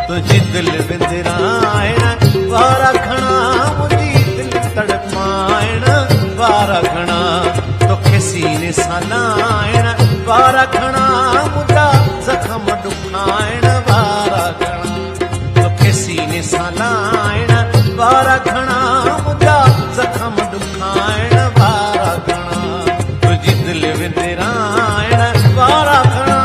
तुझी दिल विंदराइण वारा घणा मुंहिंजी दिल तड़पाइण वारा घणा तोखे सीने सां लाइण वारा घणा मुंहिंजा ज़ख़्म ॾुखाइण वारा घणा तोखे सीने सां लाइण वारा घणा मुंहिंजा ज़ख़्म ॾुखाइण वारा घणा तुझी दिल विंदराइण वारा घणा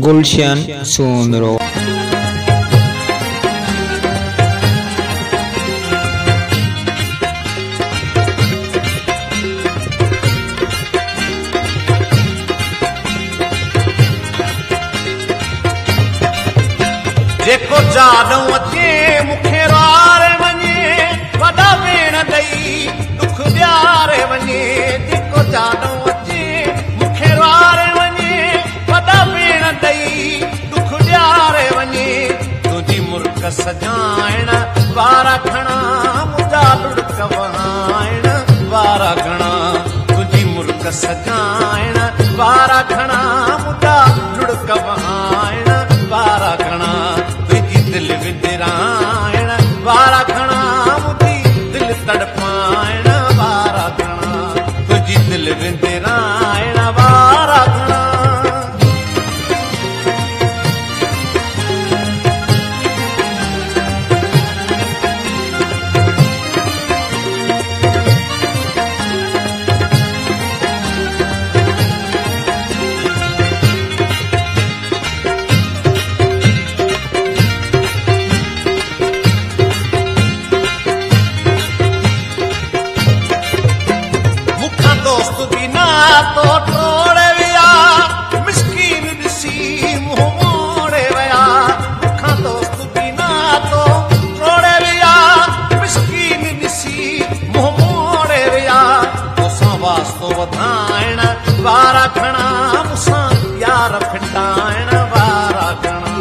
गुलशन सोनरो जेको जाॾो अचे मूंखे वारे वञे वॾा भेण ॾेई दुख ॾियारे वञे जेको जाॾो अचे मूंखे वारे वञे वॾा भेण ॾेई दुख ॾियारे वञे तुंहिंजी मुल्क सजाइण वारा घणा मुंहिंजा लुड़क वहाइण वारा घणा तुंहिंजी मुल्क सजाइण वारा घणा मुंहिंजा लुड़क वहाइण वारा घणा दिल विंदराइण वारा घणा मुंहिंजी दिल तड़पाइण वारा घणा तुंहिंजी दिल विंदराइण वारा घणा दोस्त बिना तो टोड़े विया मिसकीन ॾिसी मुंहुं मोड़े विया मूंखां दोस्त बिना तो टोड़े विया मिसकीन ॾिसी मुंहुं मोड़े विया तोसां वास्तो वधाइण वारा घणा मूंसां यार फिटाइण वारा घणा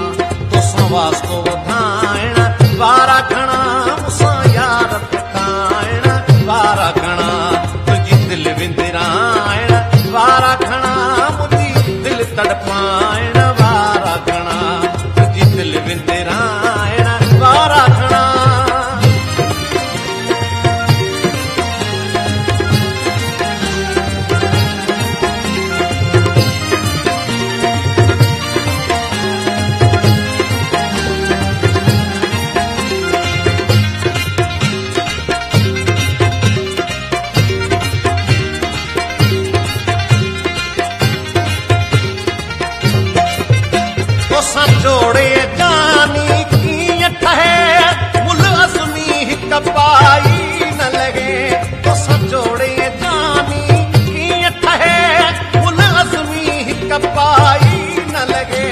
तोसां वास्तो वधाइण वारा घणा मूंसां यार फिटाइण वारा घणा दिल विंदराइण वारा घणा मुंहिंजी दिल तड़पाइण वारा घणा तुंहिंजी दिल विंदराइण वारा घणा तोसां जोड़े जानी कीअं ठहे मुल अज़मी हिक पाई न लॻे तोसां जोड़े जानी कीअं ठहे मुल अज़मी हिक पाई न लॻे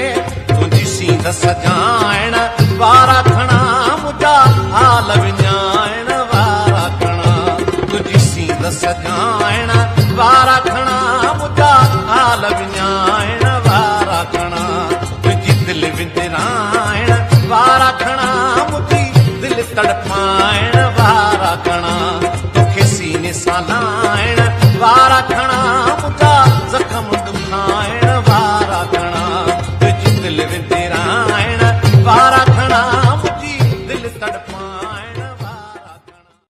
तुंहिंजी सींद सजाइण वारा घणा मुंहिंजा हाल विञाइण वारा घणा तुंहिंजी सींद सजाइण वारा घणा मुंहिंजा हाल विञाइण वारा घणा दिल विंदराइण वारा घणा मुंहिंजी दिल तड़पाइण वारा घणा